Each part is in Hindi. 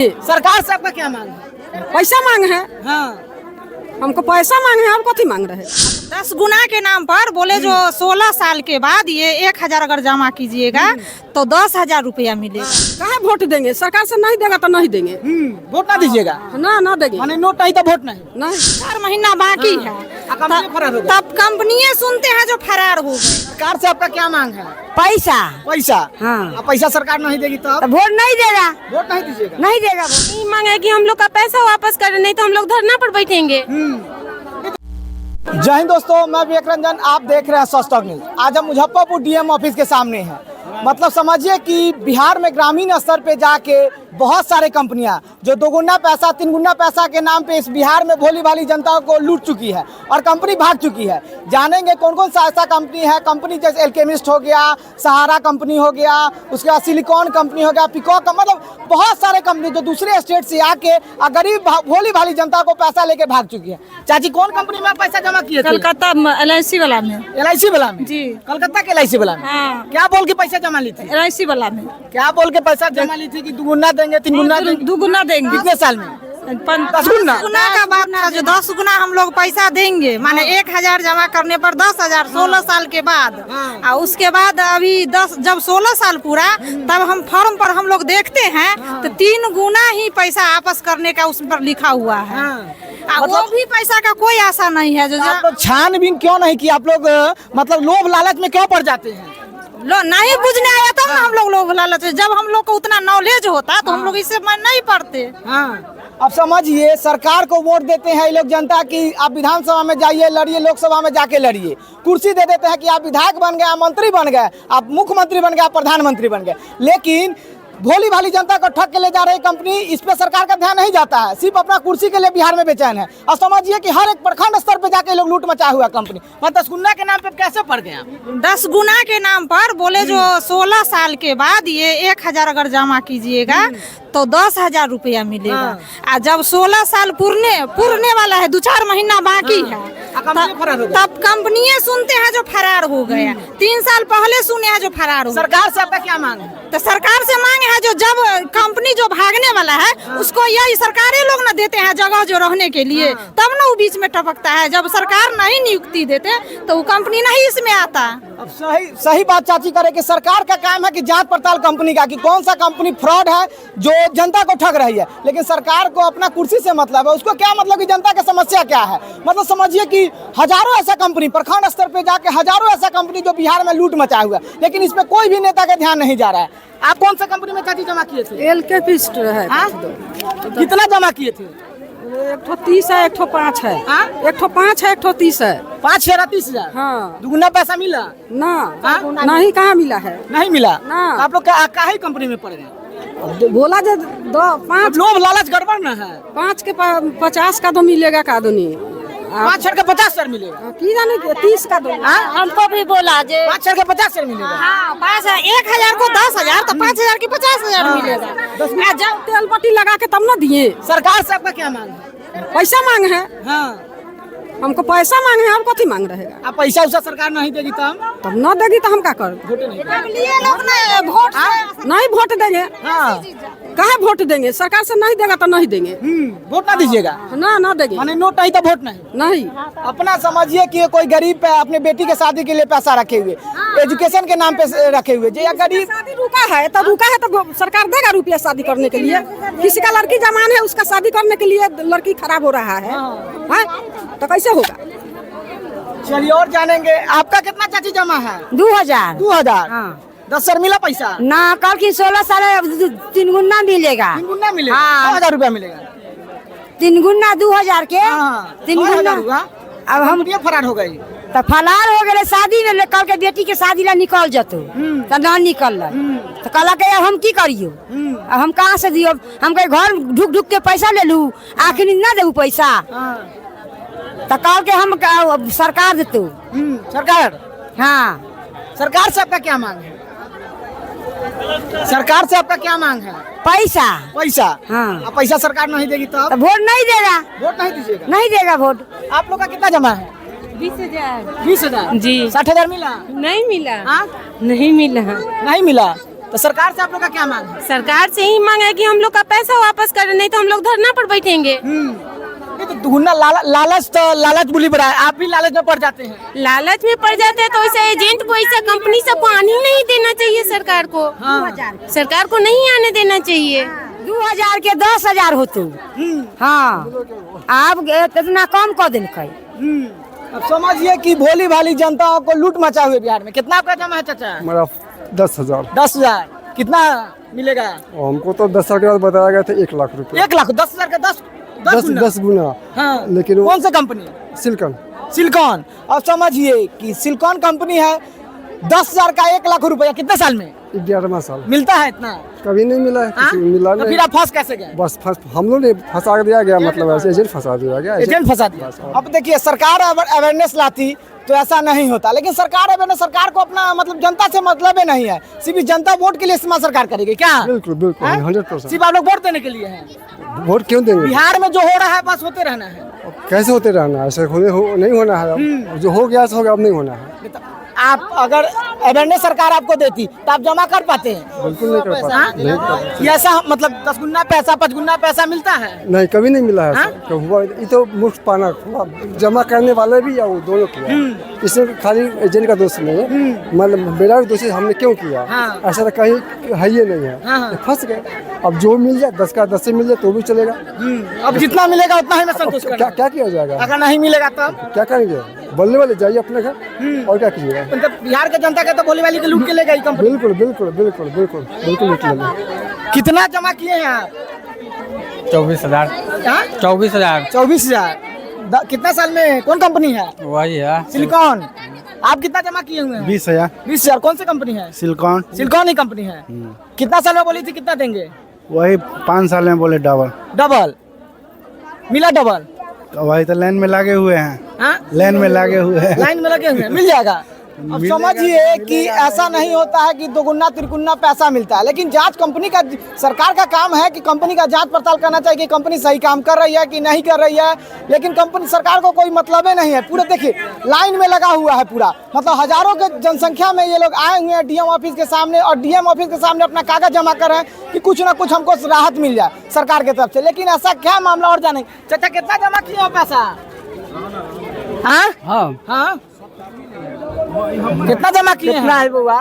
सरकार से आपका क्या मांग है? पैसा मांग है। हाँ, हमको पैसा मांग है। आप कथी मांग रहे हैं? 10 गुना के नाम पर बोले जो 16 साल के बाद ये 1000 अगर जमा कीजिएगा तो 10,000 रुपया मिलेगा। कहाँ वोट देंगे? सरकार से नहीं देगा तो नहीं देंगे। वोट ना दीजिएगा। ना देंगे। माने नोट नहीं तो वोट नहीं। नहीं 4 महीना बाकी है कंपनी फरार हो गई। तब कंपनियां सुनते हैं जो फरार हो गए। सरकार से आपका क्या मांग है? पैसा। पैसा। हाँ। अब पैसा सरकार नहीं देगी तो तो वोट नहीं देगा। वोट नहीं दीजिएगा। नहीं देगा वोट। यही मांग है कि हम लोग का पैसा वापस करें, नहीं तो हम लोग धरना पर बैठेंगे। जय हिंद दोस्तों, मैं विवेक रंजन, आप देख रहे हैं सच टॉक न्यूज। आज हम मुजफ्फरपुर डीएम ऑफिस के सामने हैं। मतलब समझिए कि बिहार में ग्रामीण स्तर पे जाके बहुत सारे कंपनियां जो 2 गुना पैसा 3 गुना पैसा के नाम पे इस बिहार में भोली भाली जनता को लूट चुकी है और कंपनी भाग चुकी है। जानेंगे कौन कौन सा ऐसा कंपनी है। कंपनी जैसे एल्केमिस्ट हो गया, सहारा कंपनी हो गया, उसके बाद सिलिकॉन कंपनी हो गया, पिकॉक, मतलब बहुत सारे कंपनी जो दूसरे स्टेट से आके गरीब भोली भाली जनता को पैसा लेके भाग चुकी है। चाची, कौन कंपनी में पैसा जमा किए थे? कलकत्ता LIC वाला में। LIC वाला में? जी। कलकत्ता के LIC वाला में। हाँ। क्या बोल के पैसा जमा ली थी? LIC वाला में क्या बोल के पैसा जमा ली थी कि 2 गुना देंगे 3 गुना देंगे? 2 गुना देंगे। कितने साल में? 10 गुना का बात था जो 10 गुना हम लोग पैसा देंगे, माने 1000 जमा करने पर 10,000 16 साल के बाद। और उसके बाद अभी जब 16 साल पूरा तब हम फॉर्म पर हम लोग देखते हैं तो 3 गुना ही पैसा वापस करने का उस पर लिखा हुआ है। वो भी पैसा का कोई आशा नहीं है। जो आप लोग छानबीन क्यों नहीं की? आप लोग मतलब लोभ लालच में क्यों पड़ जाते हैं? नहीं बुझने आया तब ना हम लोग लालच। जब हम लोग को उतना नॉलेज होता तो हम लोग इससे नहीं पढ़ते। अब समझिए, सरकार को वोट देते हैं ये लोग जनता की। आप विधानसभा में जाइए, लड़िए, लोकसभा में जाके लड़िए, कुर्सी दे देते हैं कि आप विधायक बन गए, आप मंत्री बन गए, आप मुख्यमंत्री बन गए, आप प्रधानमंत्री बन गए। लेकिन भोली भाली जनता को ठग के ले जा रही कंपनी, इस पे सरकार का ध्यान नहीं जाता है। सिर्फ अपना कुर्सी के लिए बिहार में बेचैन है। और समझिए कि हर एक प्रखंड स्तर पे जाके लोग लूट मचाया हुआ कंपनी। मतलब 10 गुना के नाम पे कैसे पड़ गए? 10 गुना के नाम पर बोले जो 16 साल के बाद ये 1000 अगर जमा कीजिएगा तो 10,000 रुपया मिलेगा। और जब 16 साल पूरने वाला है, 2-4 महीना बाकी है, तब कंपनियां सुनते हैं जो फरार हो गया। 3 साल पहले सुने हैं जो फरार हो गया। सरकार से आपका क्या मांग है? तो सरकार से मांग है जो जब कंपनी जो भागने वाला है उसको यही सरकारी लोग न देते हैं जगह जो रहने के लिए, तब ना वो बीच में टपकता है। जब सरकार नहीं नियुक्ति देते तो वो कंपनी नहीं इसमें आता। अब सही बात चाची करे कि सरकार का काम है कि जांच पड़ताल कंपनी का, कि कौन सा कंपनी फ्रॉड है जो जनता को ठग रही है। लेकिन सरकार को अपना कुर्सी से मतलब है। उसको क्या मतलब कि जनता की समस्या क्या है? मतलब समझिए कि हजारों ऐसा कंपनी प्रखंड स्तर पे जाके हजारों ऐसा कंपनी जो बिहार में लूट मचाया हुआ है, लेकिन इस पे कोई भी नेता का ध्यान नहीं जा रहा है। आप कौन सा कंपनी में चाची जमा किए थे? एल्केमिस्ट है। कितना जमा किए थे? 130 है, 105 है। 105 है, 130 है। 5,30,000। हाँ। 2 गुना पैसा मिला? नहीं, कहाँ मिला है? नहीं मिला ना। आप लोग काहे कंपनी में पड़ गए? बोला जो 5 लोभ लालच गड़बड़ न है। 5 के 50 का तो मिलेगा का दुनी। 5 छड़ के 50 शेयर मिलेगा। की जाने 30 का दो। हमको भी बोला जे 5 छड़ के 50 शेयर मिलेगा। हाँ, 1000 को 10,000 तो 5,000 की 50,000 मिलेगा। जब तेल पट्टी लगा के तब ना दिए। सरकार से आपका क्या मांग है? पैसा मांग है। हाँ। हमको पैसा मांग है। आप कथी मांग रहेगा? आप पैसा उसा सरकार नहीं देगी तब न देगी तो हम क्या कर? नहीं वोट देंगे। हाँ। कहाँ वोट देंगे? सरकार से नहीं देगा तो नहीं देंगे। वोट ना दीजिएगा। ना देंगे। माने नोट नहीं तो वोट नहीं। अपना समझिए कि कोई गरीब पे अपने बेटी के शादी के लिए पैसा रखे हुए, एजुकेशन के नाम पे रखे हुए, जो गरीब शादी रुका है तो सरकार देगा रुपया शादी करने के लिए। किसी का लड़की जमान है, उसका शादी करने के लिए लड़की खराब हो रहा है। तो कैसे होगा? चलिए और जानेंगे। आपका कितना चाची जमा है? 2000। 2000। 10 शेयर मिला पैसा? ना, कल की 16 साल 3 गुना मिलेगा। 3 गुना मिलेगा। हाँ। 9,000 रुपया मिलेगा। 3 गुना 2000 के 3 गुना। अब हम फरार हो गई तो फलार हो गए। शादी में कल के बेटी के शादी ला निकल जतो तो ना निकल तो कहला के हम की करियो? अब हम कहाँ से दियो? हम कहे घर ढुक ढुक के पैसा ले लू, आखिर ना देऊ पैसा। तो कल के हम सरकार देतो। सरकार? हाँ। सरकार से आपका क्या मांग है? सरकार से आपका क्या मांग है? पैसा। हाँ। अब पैसा सरकार नहीं देगी तो वोट नहीं देगा। वोट नहीं दीजिएगा। नहीं देगा वोट। आप लोग का कितना जमा है? 20,000। 20,000 जी। 60,000 मिला? नहीं मिला। हाँ? नहीं मिला। नहीं मिला। तो सरकार से आप लोग का क्या मांग है? सरकार से ही मांग है कि हम लोग का पैसा वापस करें, नहीं तो हम लोग धरना पर बैठेंगे। ये तो दुगुना लालच बुली बड़ा है, आप भी लालच में पड़ जाते हैं। लालच में पड़ जाते हैं तो ऐसे एजेंट को, ऐसा कंपनी सबको आने नहीं देना चाहिए सरकार को। सरकार को नहीं आने देना चाहिए। 2000 के 10,000 होते। हाँ, आप इतना कम कर दिल। अब समझिए कि भोली भाली जनता को लूट मचा हुए बिहार में। कितना आपका जमा है चाचा? मेरा 10,000। 10,000 कितना मिलेगा? हमको तो 10 साल के बाद बताया गया था 1 लाख रुपए। 1 लाख 10,000 का 10 गुना। हाँ। लेकिन कौन सा कंपनी? सिलिकॉन। अब समझिए कि सिलिकॉन कंपनी है, 10,000 का 1 लाख रुपया कितने साल में? 11वां साल मिलता है इतना? कभी नहीं मिला है। हाँ? मिला तो नहीं। फिर आप फंस कैसे गए? बस हम लोग ने फंसा दिया गया, मतलब ऐसे एजेंट फंसा दिया गया। एजेंट फंसा दिया। अब देखिए सरकार अवेयरनेस लाती तो ऐसा नहीं होता, लेकिन सरकार को अपना मतलब जनता से मतलब ही नहीं है। सिर्फ जनता वोट के लिए इस्तेमाल सरकार करेगी क्या? बिल्कुल 100%। सिर्फ आप लोग वोट देने के लिए हैं। वोट क्यों देंगे? बिहार में जो हो रहा है बस होते रहना है। कैसे होते रहना है? ऐसे नहीं होना है। जो हो गया सो हो गया, अब नहीं होना है। आप अगर अवेयरनेस सरकार आपको देती तो आप जमा कर पाते हैं? बिल्कुल नहीं कर पाते। नहीं कर पाते। ये ऐसा मतलब 10 गुना पैसा 5 गुना पैसा मिलता है? नहीं, कभी नहीं मिला है। तो हुआ ये तो मुफ्त पाना हुआ। जमा करने वाले भी या वो दोनों किया। इसमें खाली एजेंट का दोष नहीं है, मतलब मेरा भी दोष है। हमने क्यों किया? ऐसा तो कहीं है ही नहीं है। फंस गए। अब जो मिल जाए 10 का 10 से मिल जाए तो भी चलेगा। अब जितना मिलेगा उतना ही मैं संतुष्ट करना। क्या किया जाएगा? अगर नहीं मिलेगा तो क्या करेंगे? बोलने वाले जाइए अपने घर, और क्या कीजिएगा? मतलब बिहार के जनता के तो भोली वाली के लूट के ले गई कंपनी। बिल्कुल लूट लेंगे। कितना जमा किए हैं आप? 24,000। 24,000। कितना साल में? कौन कंपनी है? वही है सिलिकॉन। आप कितना जमा किए हुए हैं? 20,000। 20,000। कौन सी कंपनी है? सिलिकॉन ही कंपनी है। कितना साल में बोली थी कितना देंगे? वही 5 साल में बोले डबल मिला? डबल वही तो लाइन में लगे हुए हैं। हाँ? लाइन में लगे हुए हैं। मिल जाएगा। अब समझिए कि ऐसा नहीं होता है कि दोगुना तिरगुना पैसा मिलता है, लेकिन जांच कंपनी का, सरकार का काम है कि कंपनी का जांच पड़ताल करना चाहिए कि कंपनी सही काम कर रही है कि नहीं कर रही है। लेकिन कंपनी सरकार को कोई मतलब ही नहीं है। पूरा देखिए लाइन में लगा हुआ है पूरा, मतलब हजारों के जनसंख्या में ये लोग आए हुए हैं डीएम ऑफिस के सामने, और डीएम ऑफिस के सामने अपना कागज जमा कर रहे हैं कि कुछ ना कुछ हमको राहत मिल जाए सरकार की तरफ से। लेकिन ऐसा क्या मामला और जाने। चाचा कितना जमा किया हो पैसा? हाँ, कितना जमा किए? कितना है बुआ?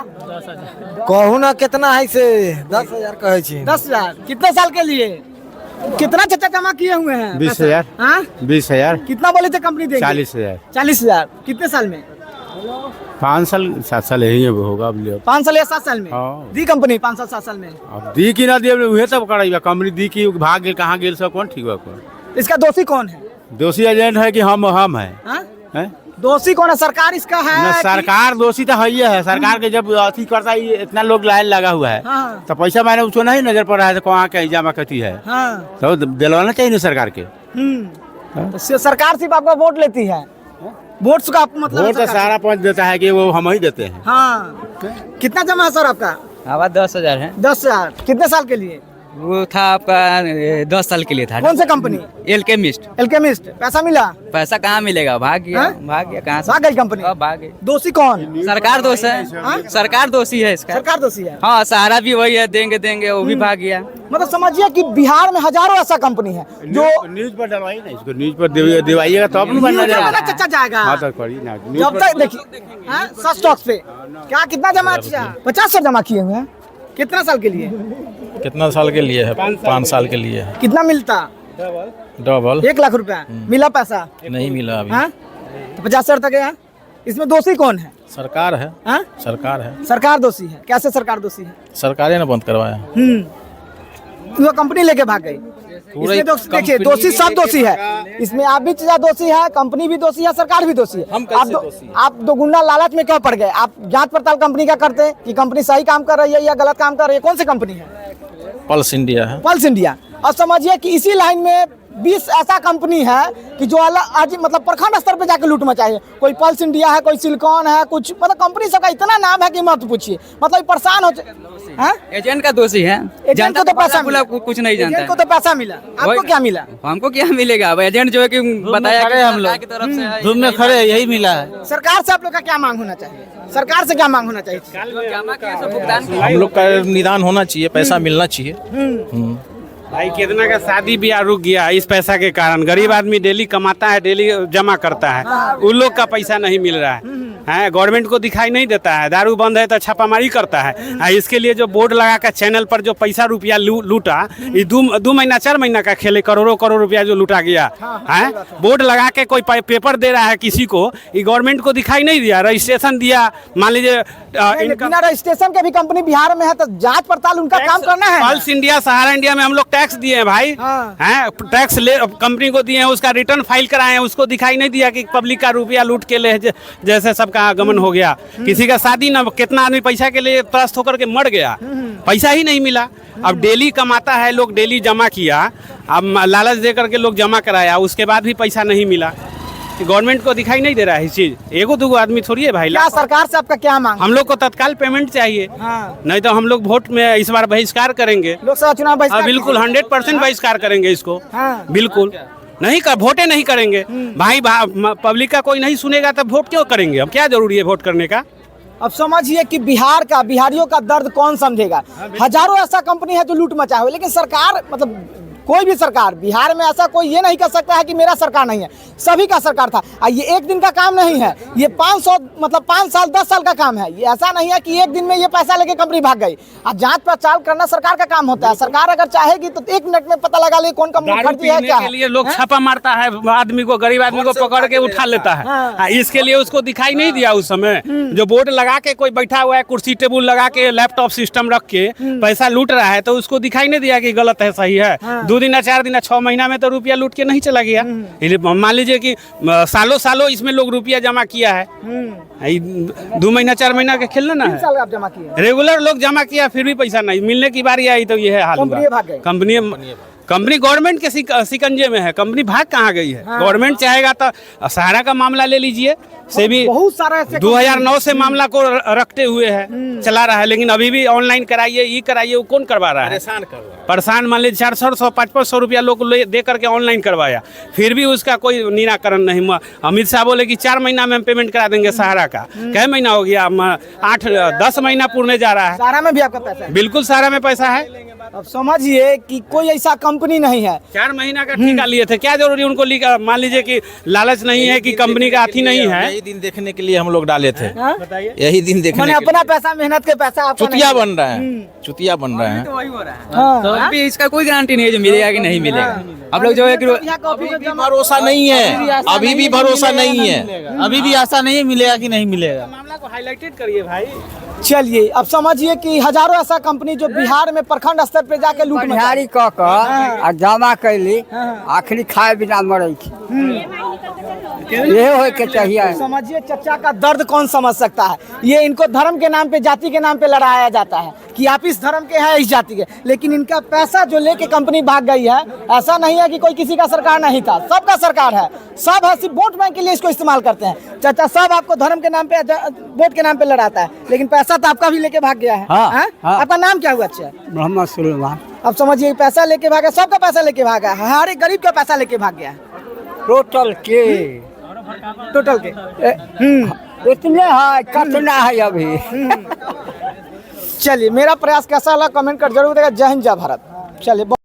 कहू ना कितना है से 10,000 कहे छी। 10,000। कितने साल के लिए? कितना चाचा जमा किए हुए हैं? 20,000। हाँ? 20,000। कितना बोले थे कंपनी देगी? 40,000। 40,000। कितने साल में? 5 साल 7 साल यही होगा। अब 5 साल या 7 साल में हाँ। दी कंपनी 5 साल 7 साल में। अब दी की ना दी उहे सब कराइबा। कंपनी दी की भाग गेल कहाँ गेल सब कौन ठीक बा? कौन इसका दोषी कौन है? दोषी एजेंट है कि हम हैं? हाँ? हैं? दोषी कौन है? सरकार इसका है ना, कि- सरकार दोषी तो है ही है। सरकार के जब अथी करता है, इतना लोग लाइन लगा हुआ है हाँ। तो पैसा मैंने उसको नहीं नजर पड़ रहा है तो कहाँ के जमा करती है। हाँ। तो दिलवाना चाहिए ना सरकार के। तो सरकार सिर्फ आपका वोट लेती है? वोट का मतलब वोट तो सारा पहुँच देता है कि वो हम ही देते हैं। हाँ। कितना जमा है सर आपका? हमारा 10,000 है। 10,000। कितने साल के लिए? वो था आपका 10 साल के लिए था। कौन सा कंपनी? एल्केमिस्ट। पैसा मिला? पैसा कहाँ मिलेगा? भाग गया। हाँ? भाग गया कहाँ से? भाग गई कंपनी? भाग गई। दोषी कौन? सरकार दोष है। सरकार दोषी है इसका। सरकार दोषी है। हाँ, सहारा भी वही है, देंगे वो भी भाग गया। मतलब समझिए कि बिहार में हजारों ऐसा कंपनी है जो न्यूज पर डलवाइए ना, इसको न्यूज पर दिवाइएगा तब नहीं बनना जाएगा। चचा जाएगा। हाँ तो करिए ना। जब तक देखिए सच स्टॉक्स पे क्या कितना जमा? 50 जमा किए हुए हैं। कितना साल के लिए? कितना साल के लिए है? 5 साल के लिए है। कितना मिलता? डबल 1 लाख रुपया मिला पैसा? नहीं मिला अभी। हाँ? तो 50,000 तक गया। इसमें दोषी कौन है? सरकार है। हाँ? सरकार है। सरकार दोषी है। कैसे सरकार दोषी है? सरकारें ने बंद करवाया। वो कंपनी लेके भाग गई। इसमें देखिए दोषी सब दोषी है। इसमें आप भी दोषी है, कंपनी भी दोषी है, सरकार भी दोषी है। आप दोगुना लालच में क्यों पड़ गए? आप जांच पड़ताल कंपनी का करते हैं कि कंपनी सही काम कर रही है या गलत काम कर रही है। कौन सी कंपनी है? पल्स इंडिया है। Pulse India. और समझिए कि इसी लाइन में 20 ऐसा कंपनी है कि जो आज मतलब प्रखंड स्तर पे जाके लूट मचाई है। कोई पल्स इंडिया है, कोई सिलिकॉन है, कुछ मतलब कंपनी सबका इतना नाम है कि मत पूछिए। मतलब परेशान हो। एजेंट का दोषी है। एजेंट को तो पैसा मिला, कुछ नहीं जानता है। एजेंट को तो पैसा मिला। आपको क्या मिला? हमको क्या मिलेगा? अब एजेंट जो है कि बताया कि हम लोग धूप में खड़े यही मिला है। सरकार से आप लोग का क्या मांग होना चाहिए? सरकार से क्या मांग होना चाहिए? हम लोग का निदान होना चाहिए, पैसा मिलना चाहिए। भाई कितना का शादी ब्याह रुक गया इस पैसा के कारण। गरीब आदमी डेली कमाता है, डेली जमा करता है, उन लोग का पैसा नहीं मिल रहा है। गवर्नमेंट को दिखाई नहीं देता है। दारू बंद है तो छापामारी करता है। इसके लिए जो बोर्ड लगा कर चैनल पर जो पैसा रुपया लूटा, ये 2 महीना 4 महीना का खेले, करोड़ों रुपया जो लूटा गया है। बोर्ड लगा के कोई पेपर दे रहा है किसी को, ये गवर्नमेंट को दिखाई नहीं दिया। रजिस्ट्रेशन दिया, मान लीजिए बिना रजिस्ट्रेशन के भी कंपनी बिहार में है तो जांच पड़ताल उनका काम करना है। पल्स इंडिया, सहारा इंडिया में हम लोग टैक्स दिए हैं भाई, हैं टैक्स ले कंपनी को दिए हैं, उसका रिटर्न फाइल कराए हैं, उसको दिखाई नहीं दिया कि पब्लिक का रुपया लूट के ले जैसे सबका आगमन हो गया। किसी का शादी ना, कितना आदमी पैसा के लिए त्रस्त होकर के मर गया, पैसा ही नहीं मिला। अब डेली कमाता है लोग, डेली जमा किया, अब लालच दे करके लोग जमा कराया, उसके बाद भी पैसा नहीं मिला। गवर्नमेंट को दिखाई नहीं दे रहा है इस चीज। एगो दूगो आदमी थोड़ी है भाई। क्या सरकार से आपका क्या मांग? हम लोग को तत्काल पेमेंट चाहिए, नहीं तो हम लोग वोट में इस बार बहिष्कार करेंगे। लोकसभा चुनाव बहिष्कार? बिल्कुल 100% बहिष्कार करेंगे इसको। बिल्कुल नहीं कर, वोटे नहीं करेंगे भाई। पब्लिक का कोई नहीं सुनेगा तो वोट क्यों करेंगे हम? क्या जरूरी है वोट करने का? अब समझिए कि बिहारियों का दर्द कौन समझेगा। हजारों ऐसा कंपनी है जो लूट मचा हुआ, लेकिन सरकार, मतलब कोई भी सरकार, बिहार में ऐसा कोई ये नहीं कर सकता है कि मेरा सरकार नहीं है, सभी का सरकार था। ये एक दिन का काम नहीं है, ये 5 साल 10 साल का काम है। ये ऐसा नहीं है कि एक दिन में ये पैसा लेके कंपनी भाग गई। जांच पड़ताल करना सरकार का काम होता है। सरकार अगर चाहेगी तो 1 मिनट में पता लगा ले कौन कंपनी फर्जी है क्या है। लोग छापा मारता है, आदमी को, गरीब आदमी को पकड़ के उठा लेता है। इसके लिए उसको दिखाई नहीं दिया उस समय। जो बोर्ड लगा के कोई बैठा हुआ है, कुर्सी टेबुल लगा के, लैपटॉप सिस्टम रख के पैसा लूट रहा है, तो उसको दिखाई नहीं दिया कि गलत है सही है। 2 दिन 4 दिन 6 महीना में तो रुपया लूट के नहीं चला गया। मान लीजिए कि सालों इसमें लोग रुपया जमा किया है। 2 महीना 4 महीना का खेलना ना है, आप जमा किए, रेगुलर लोग जमा किया, फिर भी पैसा नहीं मिलने की बारी आई तो ये है हाल। कंपनी गवर्नमेंट के सिकंजे में है। कंपनी भाग कहाँ गई है? गवर्नमेंट चाहेगा तो सहारा का मामला ले लीजिए, से भी बहुत सारा 2009 से मामला को रखते हुए है, चला रहा है, लेकिन अभी भी ऑनलाइन कराइए, ये कराइए, वो कौन करवा रहा है? परेशान मान लीजिए 400-500 रुपया लोग दे करके ऑनलाइन करवाया, फिर भी उसका कोई निराकरण नहीं। अमित शाह बोले कि 4 महीना में हम पेमेंट करा देंगे सहारा का। कै महीना हो गया? 8-10 महीना पूरने जा रहा है। सहारा में भी आपका पैसा है? बिल्कुल सहारा में पैसा है। अब समझिए कि कोई ऐसा कंपनी नहीं है। 4 महीना का ठेका लिए थे, क्या जरूरी उनको? मान लीजिए कि लालच नहीं है कि कंपनी का अथी नहीं है। यही दिन देखने के लिए हम लोग डाले थे। यही दिन देखने मैंने अपना पैसा, मेहनत के पैसा चुतिया बन रहा है, चुतिया बन रहा है। तो अभी इसका कोई गारंटी नहीं है जो मिलेगा कि नहीं मिलेगा। आप लोग जो है कि भरोसा नहीं है, अभी भी भरोसा नहीं है, अभी भी आशा नहीं मिलेगा कि नहीं मिलेगा। मामला को हाईलाइटेड करिए भाई। चलिए, अब समझिए कि हजारों ऐसा कंपनी जो बिहार में प्रखंड स्तर पे जाके लूट बिहारी कह जमा कैली, आखिरी खाए बिना मरे ये हो के चाहिए। समझिए चचा का दर्द कौन समझ सकता है। ये इनको धर्म के नाम पे, जाति के नाम पे लड़ाया जाता है कि आप इस धर्म के हैं, इस जाति के, लेकिन इनका पैसा जो लेके कंपनी भाग गई है। ऐसा नहीं है कि कोई किसी का सरकार नहीं था, सबका सरकार है, सब है, सिर्फ वोट बैंक के लिए इसको इस्तेमाल करते हैं। चाचा सब आपको धर्म के नाम पे, वोट के नाम पे लड़ाता है, लेकिन पैसा तो आपका भी लेके भाग गया है। आपका नाम क्या हुआ? अच्छा, मोहम्मद सुलेमान। अब समझिए पैसा लेके भागा, सबका पैसा लेके भागा है, हर एक गरीब का पैसा लेके भाग गया है। टोटल के इतने है, कितना है अभी? चलिए, मेरा प्रयास कैसा लगा कमेंट कर जरूर देगा। जय हिंद, जय भारत। चलिए।